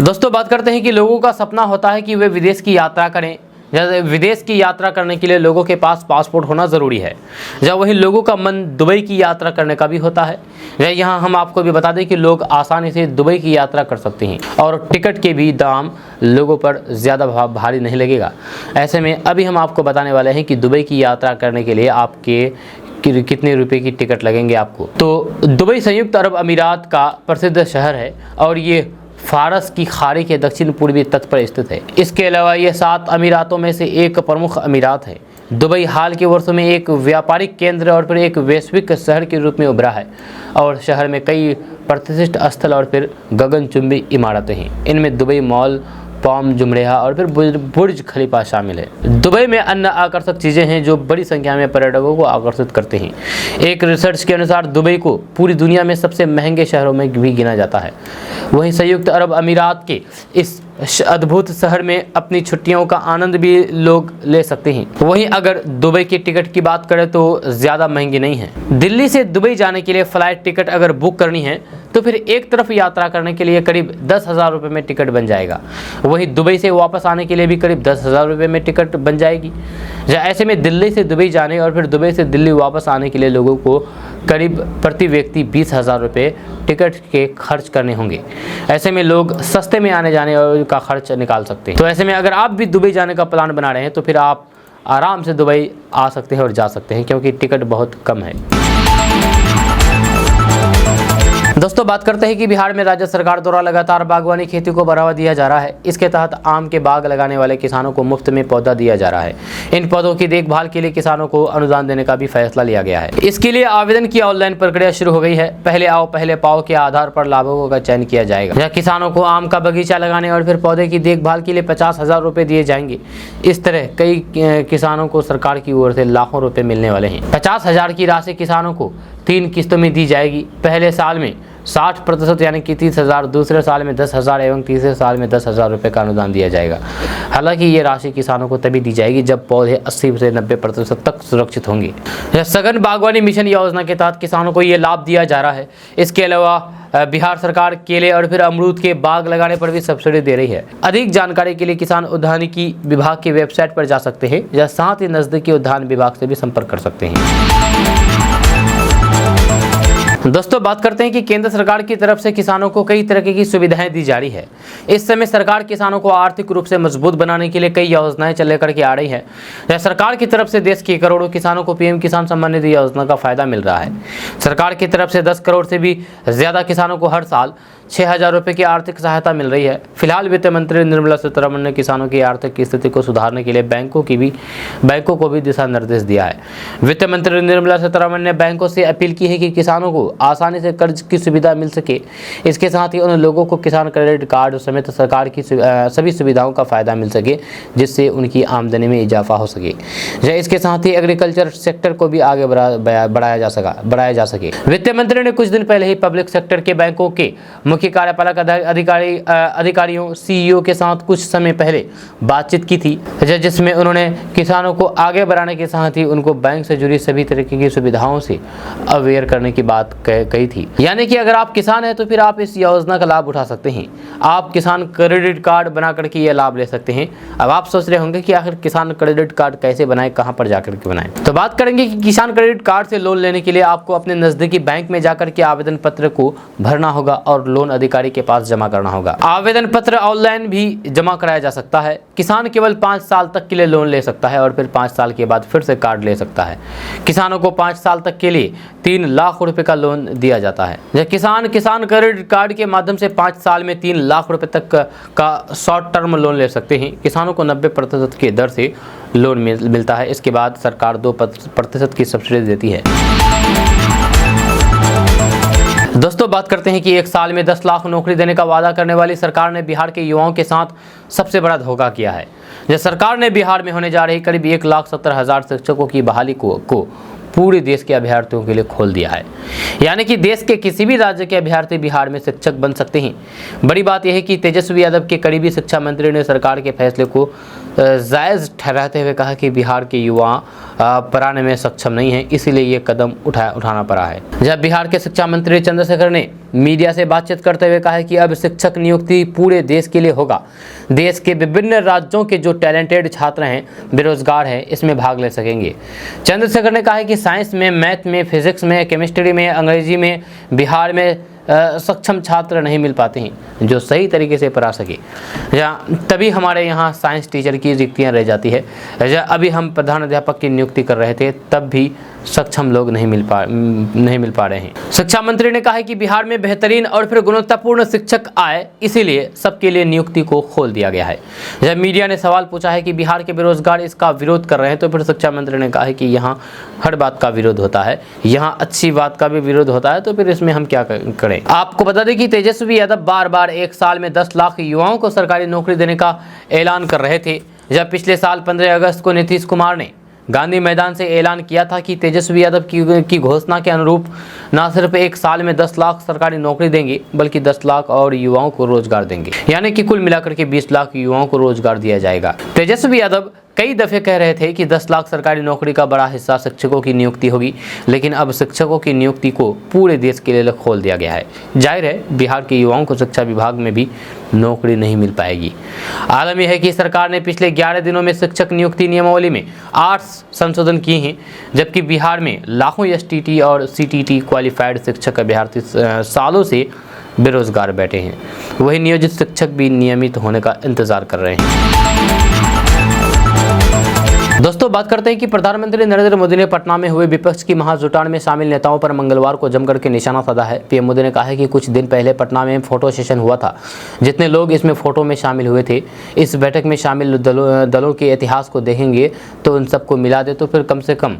दोस्तों बात करते हैं कि लोगों का सपना होता है कि वे विदेश की यात्रा करें। जैसे विदेश की यात्रा करने के लिए लोगों के पास पासपोर्ट होना ज़रूरी है, जब वहीं लोगों का मन दुबई की यात्रा करने का भी होता है। यहाँ हम आपको भी बता दें कि लोग आसानी से दुबई की यात्रा कर सकते हैं और टिकट के भी दाम लोगों पर ज़्यादा भारी नहीं लगेगा। ऐसे में अभी हम आपको बताने वाले हैं कि दुबई की यात्रा करने के लिए आपके कितने रुपए की टिकट लगेंगे आपको। तो दुबई संयुक्त अरब अमीरात का प्रसिद्ध शहर है और ये फारस की खाड़ी के दक्षिण पूर्वी तट पर स्थित है। इसके अलावा ये 7 अमीरातों में से एक प्रमुख अमीरात है। दुबई हाल के वर्षों में एक व्यापारिक केंद्र और फिर एक वैश्विक शहर के रूप में उभरा है और शहर में कई प्रतिष्ठित स्थल और फिर गगनचुंबी इमारतें हैं। इनमें दुबई मॉल, पाम जुमरेहा और फिर बुर्ज खलीफा शामिल है। दुबई में अन्य आकर्षक चीज़ें हैं जो बड़ी संख्या में पर्यटकों को आकर्षित करते हैं। एक रिसर्च के अनुसार दुबई को पूरी दुनिया में सबसे महंगे शहरों में भी गिना जाता है। वहीं संयुक्त अरब अमीरात के इस अद्भुत शहर में अपनी छुट्टियों का आनंद भी लोग ले सकते हैं। वहीं अगर दुबई की टिकट की बात करें तो ज़्यादा महंगी नहीं है। दिल्ली से दुबई जाने के लिए फ़्लाइट टिकट अगर बुक करनी है तो फिर एक तरफ यात्रा करने के लिए करीब 10,000 रुपये में टिकट बन जाएगा। वहीं दुबई से वापस आने के लिए भी करीब 10,000 रुपये में टिकट बन जाएगी। ऐसे में दिल्ली से दुबई जाने और फिर दुबई से दिल्ली वापस आने के लिए लोगों को करीब प्रति व्यक्ति 20,000 रुपये टिकट के खर्च करने होंगे। ऐसे में लोग सस्ते में आने जाने का खर्च निकाल सकते हैं। तो ऐसे में अगर आप भी दुबई जाने का प्लान बना रहे हैं तो फिर आप आराम से दुबई आ सकते हैं और जा सकते हैं, क्योंकि टिकट बहुत कम है। दोस्तों बात करते हैं कि बिहार में राज्य सरकार द्वारा लगातार बागवानी खेती को बढ़ावा दिया जा रहा है। इसके तहत आम के बाग लगाने वाले किसानों को मुफ्त में पौधा दिया जा रहा है। इन पौधों की देखभाल के लिए किसानों को अनुदान देने का भी फैसला लिया गया है। इसके लिए आवेदन की ऑनलाइन प्रक्रिया शुरू हो गई है। पहले आओ पहले पाओ के आधार पर लाभुकों का चयन किया जाएगा। यहाँ किसानों को आम का बगीचा लगाने और फिर पौधे की देखभाल के लिए 50,000 रुपये दिए जाएंगे। इस तरह कई किसानों को सरकार की ओर से लाखों रुपये मिलने वाले हैं। 50,000 की राशि किसानों को 3 किस्तों में दी जाएगी। पहले साल में 60% यानी कि 30,000, दूसरे साल में 10,000 एवं तीसरे साल में 10,000 रुपये का अनुदान दिया जाएगा। हालांकि ये राशि किसानों को तभी दी जाएगी जब पौधे 80 से 90% तक सुरक्षित होंगे। सघन बागवानी मिशन योजना के तहत किसानों को ये लाभ दिया जा रहा है। इसके अलावा बिहार सरकार केले और फिर अमरूद के बाग लगाने पर भी सब्सिडी दे रही है। अधिक जानकारी के लिए किसान उद्यानिकी विभाग की वेबसाइट पर जा सकते हैं या साथ ही नजदीकी उद्यान विभाग से भी संपर्क कर सकते हैं। दोस्तों बात करते हैं कि केंद्र सरकार की तरफ से किसानों को कई तरह की सुविधाएं दी जा रही है। इस समय सरकार किसानों को आर्थिक रूप से मजबूत बनाने के लिए कई योजनाएं चल करके आ रही है। सरकार की तरफ से देश के करोड़ों किसानों को पीएम किसान सम्मान निधि योजना का फायदा मिल रहा है। सरकार की तरफ से 10 करोड़ से भी ज्यादा किसानों को हर साल 6,000 रुपये की आर्थिक सहायता मिल रही है। फिलहाल वित्त मंत्री निर्मला सीतारमण ने किसानों की आर्थिक स्थिति को सुधारने के लिए बैंकों को भी दिशा निर्देश दिया है। वित्त मंत्री निर्मला सीतारमण ने बैंकों से अपील की है कि किसानों को आसानी से कर्ज की सुविधा मिल सके। इसके साथ ही उन लोगों को किसान क्रेडिट कार्ड समेत सरकार की सभी सुविधाओं का फायदा मिल सके, जिससे उनकी आमदनी में इजाफा हो सके। इसके साथ ही एग्रीकल्चर सेक्टर को भी आगे बढ़ाया जा सके। वित्त मंत्री ने कुछ दिन पहले ही पब्लिक सेक्टर के बैंकों के मुख्य कार्यपालक अधिकारियों सीईओ के साथ कुछ समय पहले बातचीत की थी, जिसमें उन्होंने किसानों को आगे बढ़ाने के साथ ही उनको बैंक से जुड़ी सभी तरीके की सुविधाओं से अवेयर करने की बात कही थी। यानी कि अगर आप किसान हैं तो फिर आप इस योजना का लाभ उठा सकते हैं। आप किसान क्रेडिट कार्ड बना करके ये लाभ ले सकते हैं। अब आप सोच रहे होंगे कि आखिर किसान क्रेडिट कार्ड कैसे बनाएं, कहां पर जाकर के बनाएं। तो बात करेंगे कि किसान क्रेडिट कार्ड से लोन लेने के लिए आपको अपने नजदीकी बैंक में जाकर के आवेदन पत्र को भरना होगा और लोन अधिकारी के पास जमा करना होगा। आवेदन पत्र ऑनलाइन भी जमा कराया जा सकता है। किसान केवल 5 साल तक के लिए लोन ले सकता है और फिर 5 साल के बाद फिर से कार्ड ले सकता है। किसानों को 5 साल तक के लिए 3 लाख रुपए का लोन दिया जाता है। किसान क्रेडिट कार्ड के माध्यम से 5 साल में 3 लाख रुपए तक का शॉर्ट टर्म लोन ले सकते हैं। किसानों को 90% की दर से लोन मिलता है। इसके बाद सरकार 2% की सब्सिडी देती है। दोस्तों बात करते हैं कि एक साल में 10 लाख नौकरी देने का वादा करने वाली सरकार ने बिहार के युवाओं के साथ सबसे बड़ा धोखा किया है। सरकार ने बिहार में होने जा रही करीब 1,70,000 शिक्षकों की बहाली को पूरे देश के अभ्यर्थियों के लिए खोल दिया है। यानी कि देश के किसी भी राज्य के अभ्यर्थी बिहार में शिक्षक बन सकते हैं। बड़ी बात यह है कि तेजस्वी यादव के करीबी शिक्षा मंत्री ने सरकार के फैसले को जायज़ ठहराते हुए कहा कि बिहार के युवा पढ़ाने में सक्षम नहीं है, इसीलिए ये कदम उठाना पड़ा है। जब बिहार के शिक्षा मंत्री चंद्रशेखर ने मीडिया से बातचीत करते हुए कहा कि अब शिक्षक नियुक्ति पूरे देश के लिए होगा। देश के विभिन्न राज्यों के जो टैलेंटेड छात्र हैं, बेरोजगार हैं, इसमें भाग ले सकेंगे। चंद्रशेखर ने कहा है कि साइंस में, मैथ में, फिजिक्स में, केमिस्ट्री में, अंग्रेजी में बिहार में सक्षम छात्र नहीं मिल पाते हैं जो सही तरीके से पढ़ा सके। तभी हमारे यहाँ साइंस टीचर की रिक्तियाँ रह जाती है। अभी हम प्रधान अध्यापक की नियुक्ति कर रहे थे, तब भी सक्षम लोग नहीं मिल पा रहे हैं। शिक्षा मंत्री ने कहा है कि बिहार में बेहतरीन और फिर गुणवत्तापूर्ण शिक्षक आए, इसीलिए सबके लिए नियुक्ति को खोल दिया गया है। जब मीडिया ने सवाल पूछा है कि बिहार के बेरोजगार इसका विरोध कर रहे हैं, तो फिर शिक्षा मंत्री ने कहा है कि यहाँ हर बात का विरोध होता है, यहाँ अच्छी बात का भी विरोध होता है, तो फिर इसमें हम क्या करें। आपको बता दें कि तेजस्वी यादव बार-बार एक साल में 10 लाख युवाओं को सरकारी नौकरी देने का ऐलान कर रहे थे। जब पिछले साल 15 अगस्त को नीतीश कुमार ने गांधी मैदान से ऐलान किया था कि तेजस्वी यादव की घोषणा के अनुरूप न सिर्फ एक साल में 10 लाख सरकारी नौकरी देंगे, बल्कि 10 लाख और युवाओं को रोजगार देंगे। यानी कि कुल मिलाकर के 20 लाख युवाओं को रोजगार दिया जाएगा। तेजस्वी यादव कई दफे कह रहे थे कि 10 लाख सरकारी नौकरी का बड़ा हिस्सा शिक्षकों की नियुक्ति होगी, लेकिन अब शिक्षकों की नियुक्ति को पूरे देश के लिए खोल दिया गया है। जाहिर है बिहार के युवाओं को शिक्षा विभाग में भी नौकरी नहीं मिल पाएगी। आलम यह है कि सरकार ने पिछले 11 दिनों में शिक्षक नियुक्ति नियमावली में 8 संशोधन किए हैं, जबकि बिहार में लाखों STT और CTT क्वालिफाइड शिक्षक अभ्यर्थी सालों से बेरोजगार बैठे हैं। वही नियोजित शिक्षक भी नियमित होने का इंतजार कर रहे हैं। दोस्तों बात करते हैं कि प्रधानमंत्री नरेंद्र मोदी ने पटना में हुए विपक्ष की महाजुटान में शामिल नेताओं पर मंगलवार को जमकर के निशाना साधा है। पीएम मोदी ने कहा है कि कुछ दिन पहले पटना में फोटो सेशन हुआ था। जितने लोग इसमें फोटो में शामिल हुए थे, इस बैठक में शामिल दलों के इतिहास को देखेंगे तो उन सबको मिला दे तो फिर कम से कम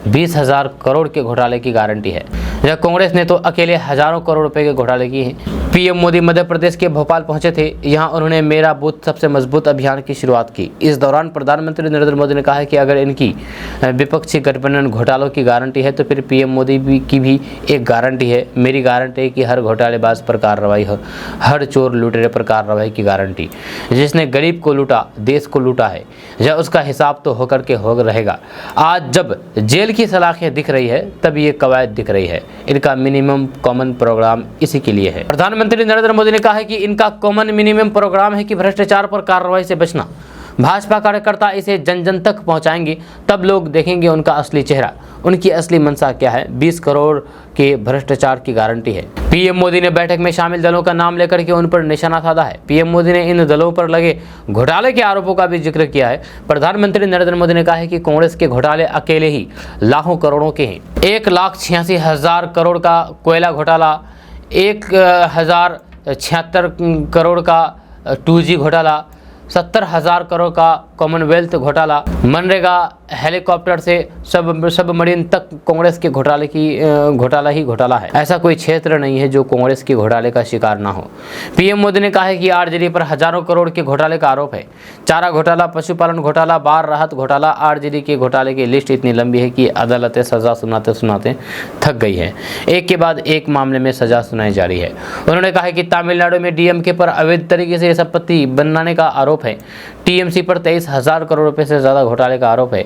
20,000 करोड़ के घोटाले की गारंटी है। जब कांग्रेस ने तो अकेले हजारों करोड़ रुपए के घोटाले किए हैं। पीएम मोदी मध्य प्रदेश के भोपाल पहुंचे थे। यहां उन्होंने मेरा बूथ सबसे मजबूत अभियान की शुरुआत की। इस दौरान प्रधानमंत्री नरेंद्र मोदी ने कहा है कि अगर इनकी विपक्षी गठबंधन घोटालों की गारंटी है तो फिर पीएम मोदी की भी एक गारंटी है। मेरी गारंटी है कि हर घोटालेबाज पर कार्रवाई हो, हर चोर लुटेरे पर कार्रवाई की गारंटी। जिसने गरीब को लूटा, देश को लूटा है, जब उसका हिसाब तो होकर के हो रहेगा। आज जब जेल की सलाखें दिख रही है, तब ये कवायद दिख रही है। इनका मिनिमम कॉमन प्रोग्राम इसी के लिए है। प्रधानमंत्री नरेंद्र मोदी ने कहा है कि इनका कॉमन मिनिमम प्रोग्राम है कि भ्रष्टाचार पर कार्रवाई से बचना। भाजपा कार्यकर्ता इसे जन जन तक पहुंचाएंगे, तब लोग देखेंगे उनका असली चेहरा, उनकी असली मंशा क्या है। 20 करोड़ के भ्रष्टाचार की गारंटी है। पीएम मोदी ने बैठक में शामिल दलों का नाम लेकर के उन पर निशाना साधा है। पीएम मोदी ने इन दलों पर लगे घोटाले के आरोपों का भी जिक्र किया है। प्रधानमंत्री नरेंद्र मोदी ने कहा है कि कांग्रेस के घोटाले अकेले ही लाखों करोड़ों के हैं। 1,86,000 करोड़ का कोयला घोटाला, 1,000 76 करोड़ का 2G घोटाला, 70,000 करोड़ का कॉमनवेल्थ घोटाला, मनरेगा हेलीकॉप्टर से सबमरीन तक कांग्रेस के घोटाला ही घोटाला है। ऐसा कोई क्षेत्र नहीं है जो कांग्रेस के घोटाले का शिकार ना हो। पीएम मोदी ने कहा है कि आरजेडी पर हजारों करोड़ के घोटाले का आरोप है। चारा घोटाला, पशुपालन घोटाला, बाढ़ राहत घोटाला, आरजेडी के घोटाले की लिस्ट इतनी लंबी है कि अदालतें सजा सुनाते सुनाते थक गई है। एक के बाद एक मामले में सजा सुनाई जा रही है। उन्होंने कहा कि तमिलनाडु में डीएमके पर अवैध तरीके से संपत्ति बनाने का आरोप है। टीएमसी पर 23,000 करोड़ रुपए से ज्यादा घोटाले का आरोप है।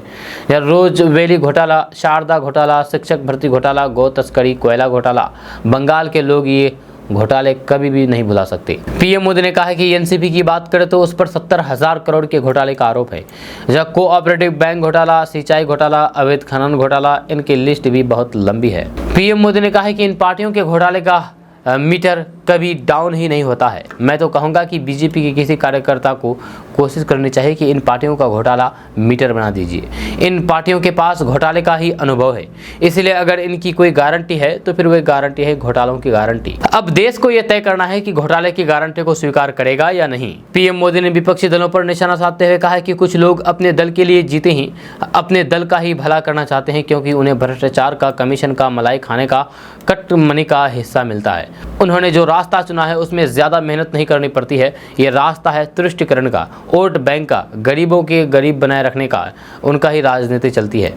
या रोज वैली घोटाला, शारदा घोटाला, शिक्षक भर्ती घोटाला, गौ तस्करी, कोयला घोटाला, बंगाल के लोग ये घोटाले कभी भी नहीं भुला सकते। पीएम मोदी ने कहा कि एनसीपी की बात करें तो उस पर 70,000 करोड़ के घोटाले का आरोप है। जब कोऑपरेटिव बैंक घोटाला, सिंचाई घोटाला, अवैध खनन घोटाला, इनकी लिस्ट भी बहुत लंबी है। पीएम मोदी ने कहा है कि इन पार्टियों के घोटाले का मीटर कभी डाउन ही नहीं होता है। मैं तो कहूँगा कि बीजेपी के किसी कार्यकर्ता को कोशिश करनी चाहिए कि इन पार्टियों का घोटाला मीटर बना दीजिए। इन पार्टियों के पास घोटाले का ही अनुभव है, इसलिए अगर इनकी कोई गारंटी है तो फिर वह गारंटी है घोटालों की गारंटी। अब देश को यह तय करना है कि घोटाले की गारंटी को स्वीकार करेगा या नहीं। पीएम मोदी ने विपक्षी दलों पर निशाना साधते हुए कहा है कि कुछ लोग अपने दल के लिए जीते ही अपने दल का ही भला करना चाहते हैं, क्योंकि उन्हें भ्रष्टाचार का, कमीशन का, मलाई खाने का, कट मनी का हिस्सा मिलता है। उन्होंने जो रास्ता चुना है उसमें ज्यादा मेहनत नहीं करनी पड़ती है। ये रास्ता है तुष्टिकरण का, वोट बैंक का, गरीबों के गरीब बनाए रखने का। उनका ही राजनीति चलती है।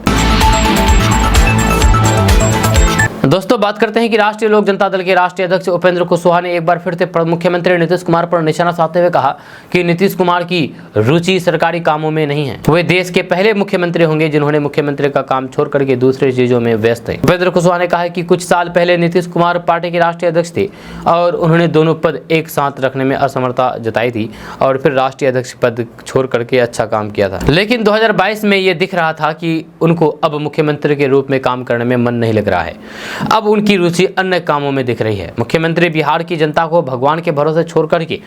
दोस्तों, बात करते हैं कि राष्ट्रीय लोक जनता दल के राष्ट्रीय अध्यक्ष उपेंद्र कुशवाहा ने एक बार फिर से मुख्यमंत्री नीतीश कुमार पर निशाना साधते हुए कहा कि नीतीश कुमार की रुचि सरकारी कामों में नहीं है। वे देश के पहले मुख्यमंत्री होंगे जिन्होंने मुख्यमंत्री का काम छोड़ करके दूसरी चीजों में व्यस्त हैं। उपेंद्र कुशवाहा ने कहा कि कुछ साल पहले नीतीश कुमार पार्टी के राष्ट्रीय अध्यक्ष थे और उन्होंने दोनों पद एक साथ रखने में असमर्थता जताई थी और फिर राष्ट्रीय अध्यक्ष पद छोड़ करके अच्छा काम किया था। लेकिन 2022 में यह दिख रहा था कि उनको अब मुख्यमंत्री के रूप में काम करने में मन नहीं लग रहा है। अब उनकी रुचि अन्य कामों में दिख रही है। मुख्यमंत्री बिहार की जनता को भगवान के भरोसे छोड़ करके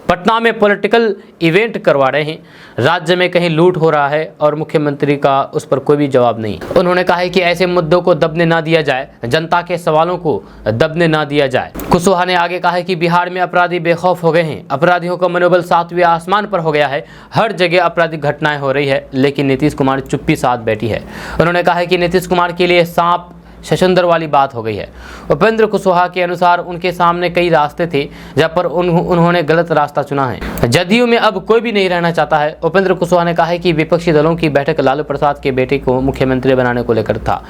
पटना में पॉलिटिकल इवेंट करवा रहे हैं। राज्य में कहीं लूट हो रहा है और मुख्यमंत्री का उस पर कोई भी जवाब नहीं। उन्होंने कहा है कि ऐसे मुद्दों को दबने ना दिया जाए, जनता के सवालों को दबने ना दिया जाए। कुशवाहा ने आगे कहा है कि बिहार में अपराधी बेखौफ हो गए हैं, अपराधियों का मनोबल 7वें आसमान पर हो गया है, हर जगह आपराधिक घटनाएं हो रही है, लेकिन नीतीश कुमार चुप्पी साध बैठी है। उन्होंने कहा है कि नीतीश कुमार के लिए सांप छछूंदर वाली बात हो गई है। उपेंद्र कुशवाहा के अनुसार उनके सामने कई रास्ते थे जहां पर उन्होंने गलत रास्ता चुना है। जदयू में अब कोई भी नहीं रहना चाहता है। उपेंद्र कुशवाहा ने कहा है कि विपक्षी दलों की बैठक लालू प्रसाद के बेटे को मुख्यमंत्री बनाने को लेकर था।